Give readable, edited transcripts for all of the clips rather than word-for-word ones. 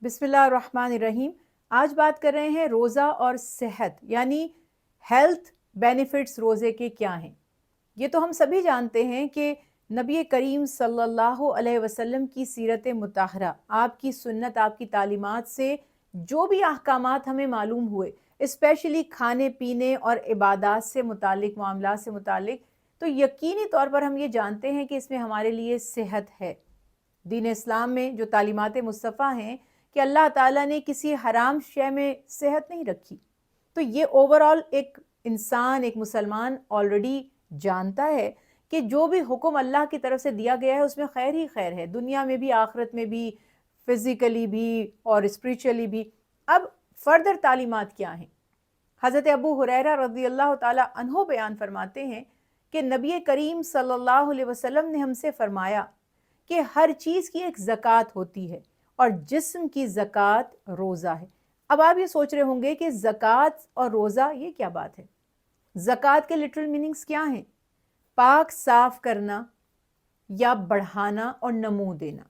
بسم اللہ الرحمن الرحیم۔ آج بات کر رہے ہیں روزہ اور صحت یعنی ہیلتھ بینیفٹس روزے کے کیا ہیں۔ یہ تو ہم سبھی جانتے ہیں کہ نبی کریم صلی اللہ علیہ وسلم کی سیرت مطہرہ، آپ کی سنت، آپ کی تعلیمات سے جو بھی احکامات ہمیں معلوم ہوئے، اسپیشلی کھانے پینے اور عبادات سے متعلق، معاملات سے متعلق، تو یقینی طور پر ہم یہ جانتے ہیں کہ اس میں ہمارے لیے صحت ہے۔ دین اسلام میں جو تعلیمات مصطفیٰ ہیں کہ اللہ تعالیٰ نے کسی حرام شے میں صحت نہیں رکھی، تو یہ اوورآل ایک انسان، ایک مسلمان آلریڈی جانتا ہے کہ جو بھی حکم اللہ کی طرف سے دیا گیا ہے اس میں خیر ہی خیر ہے، دنیا میں بھی، آخرت میں بھی، فزیکلی بھی اور اسپریچولی بھی۔ اب فردر تعلیمات کیا ہیں؟ حضرت ابو ہریرہ رضی اللہ تعالیٰ عنہ بیان فرماتے ہیں کہ نبی کریم صلی اللہ علیہ وسلم نے ہم سے فرمایا کہ ہر چیز کی ایک زکوٰۃ ہوتی ہے اور جسم کی زکوٰۃ روزہ ہے۔ اب آپ یہ سوچ رہے ہوں گے کہ زکوٰۃ اور روزہ یہ کیا بات ہے؟ زکوٰۃ کے لٹرل میننگز کیا ہیں؟ پاک صاف کرنا یا بڑھانا اور نمو دینا،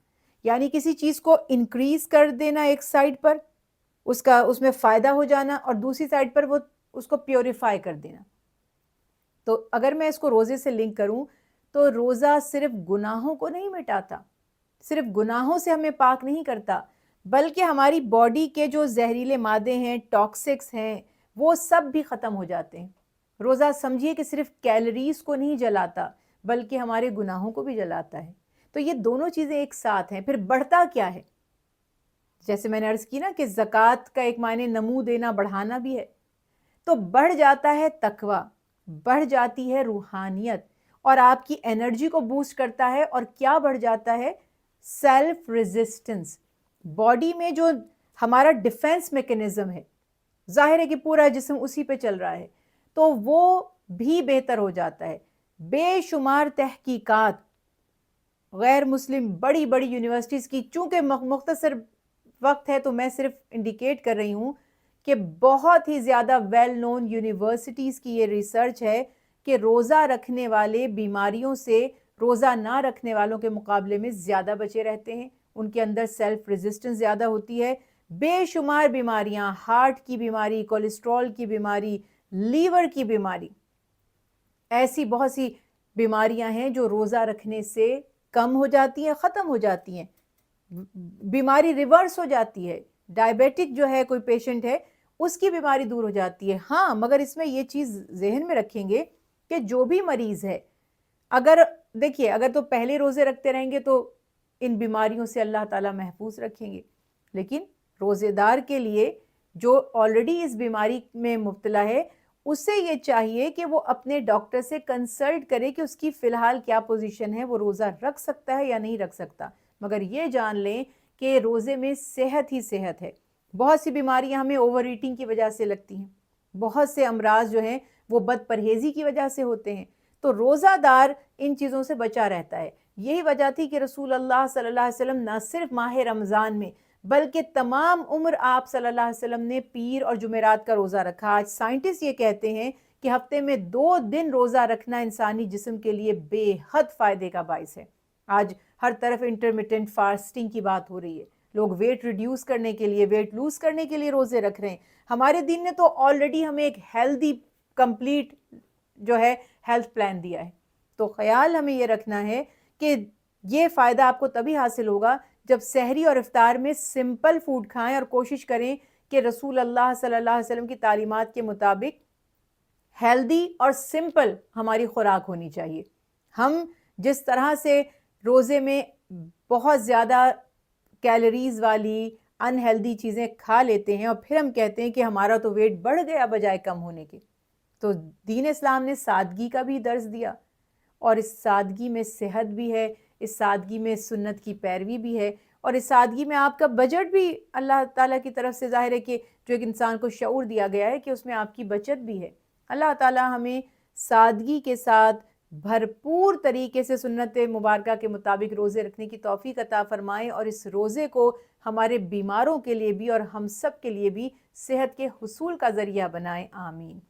یعنی کسی چیز کو انکریز کر دینا ایک سائڈ پر، اس میں فائدہ ہو جانا، اور دوسری سائڈ پر وہ اس کو پیوریفائی کر دینا۔ تو اگر میں اس کو روزے سے لنک کروں تو روزہ صرف گناہوں کو نہیں مٹاتا، صرف گناہوں سے ہمیں پاک نہیں کرتا، بلکہ ہماری باڈی کے جو زہریلے مادے ہیں، ٹاکسکس ہیں، وہ سب بھی ختم ہو جاتے ہیں۔ روزہ سمجھیے کہ صرف کیلریز کو نہیں جلاتا بلکہ ہمارے گناہوں کو بھی جلاتا ہے۔ تو یہ دونوں چیزیں ایک ساتھ ہیں۔ پھر بڑھتا کیا ہے؟ جیسے میں نے عرض کی نا کہ زکوٰۃ کا ایک معنی نمو دینا، بڑھانا بھی ہے، تو بڑھ جاتا ہے تقویٰ، بڑھ جاتی ہے روحانیت، اور آپ کی انرجی کو بوسٹ کرتا ہے۔ اور کیا بڑھ جاتا ہے؟ Self resistance. باڈی میں جو ہمارا ڈیفense میکنزم ہے، ظاہر ہے کہ پورا جسم اسی پہ چل رہا ہے، تو وہ بھی بہتر ہو جاتا ہے۔ بے شمار تحقیقات غیر مسلم بڑی بڑی یونیورسٹیز کی، چونکہ مختصر وقت ہے تو میں صرف انڈیکیٹ کر رہی ہوں کہ بہت ہی زیادہ ویل نون یونیورسٹیز کی یہ ریسرچ ہے کہ روزہ رکھنے والے بیماریوں سے روزہ نہ رکھنے والوں کے مقابلے میں زیادہ بچے رہتے ہیں، ان کے اندر سیلف ریزسٹنس زیادہ ہوتی ہے۔ بے شمار بیماریاں، ہارٹ کی بیماری، کولیسٹرول کی بیماری، لیور کی بیماری، ایسی بہت سی بیماریاں ہیں جو روزہ رکھنے سے کم ہو جاتی ہیں، ختم ہو جاتی ہیں، بیماری ریورس ہو جاتی ہے۔ ڈائبیٹک جو ہے کوئی پیشنٹ ہے، اس کی بیماری دور ہو جاتی ہے۔ ہاں، مگر اس میں یہ چیز ذہن میں رکھیں گے کہ جو بھی مریض ہے، اگر تو پہلے روزے رکھتے رہیں گے تو ان بیماریوں سے اللہ تعالیٰ محفوظ رکھیں گے، لیکن روزے دار کے لیے جو آلریڈی اس بیماری میں مبتلا ہے، اس سے یہ چاہیے کہ وہ اپنے ڈاکٹر سے کنسلٹ کرے کہ اس کی فی الحال کیا پوزیشن ہے، وہ روزہ رکھ سکتا ہے یا نہیں رکھ سکتا۔ مگر یہ جان لیں کہ روزے میں صحت ہی صحت ہے۔ بہت سی بیماریاں ہمیں اوور ایٹنگ کی وجہ سے لگتی ہیں، بہت سے امراض جو ہیں وہ بد پرہیزی کی وجہ سے ہوتے ہیں، تو روزہ دار ان چیزوں سے بچا رہتا ہے۔ یہی وجہ تھی کہ رسول اللہ صلی اللہ علیہ وسلم نہ صرف ماہ رمضان میں بلکہ تمام عمر آپ صلی اللہ علیہ وسلم نے پیر اور جمعرات کا روزہ رکھا۔ آج سائنٹسٹ یہ کہتے ہیں کہ ہفتے میں 2 دن روزہ رکھنا انسانی جسم کے لیے بے حد فائدے کا باعث ہے۔ آج ہر طرف انٹرمیٹنٹ فاسٹنگ کی بات ہو رہی ہے، لوگ ویٹ ریڈیوس کرنے کے لیے، ویٹ لوز کرنے کے لیے روزے رکھ رہے ہیں۔ ہمارے دین نے تو آلریڈی ہمیں ایک ہیلدی کمپلیٹ جو ہے ہیلتھ پلان دیا ہے۔ تو خیال ہمیں یہ رکھنا ہے کہ یہ فائدہ آپ کو تبھی حاصل ہوگا جب سحری اور افطار میں سمپل فوڈ کھائیں، اور کوشش کریں کہ رسول اللہ صلی اللہ علیہ وسلم کی تعلیمات کے مطابق ہیلدی اور سمپل ہماری خوراک ہونی چاہیے۔ ہم جس طرح سے روزے میں بہت زیادہ کیلریز والی انہیلدی چیزیں کھا لیتے ہیں اور پھر ہم کہتے ہیں کہ ہمارا تو ویٹ بڑھ گیا بجائے کم ہونے کے، تو دین اسلام نے سادگی کا بھی درس دیا، اور اس سادگی میں صحت بھی ہے، اس سادگی میں سنت کی پیروی بھی ہے، اور اس سادگی میں آپ کا بجٹ بھی اللہ تعالیٰ کی طرف سے ظاہر ہے کہ جو ایک انسان کو شعور دیا گیا ہے کہ اس میں آپ کی بچت بھی ہے۔ اللہ تعالیٰ ہمیں سادگی کے ساتھ بھرپور طریقے سے سنت مبارکہ کے مطابق روزے رکھنے کی توفیق عطا فرمائیں، اور اس روزے کو ہمارے بیماروں کے لیے بھی اور ہم سب کے لیے بھی صحت کے حصول کا ذریعہ بنائیں۔ آمین۔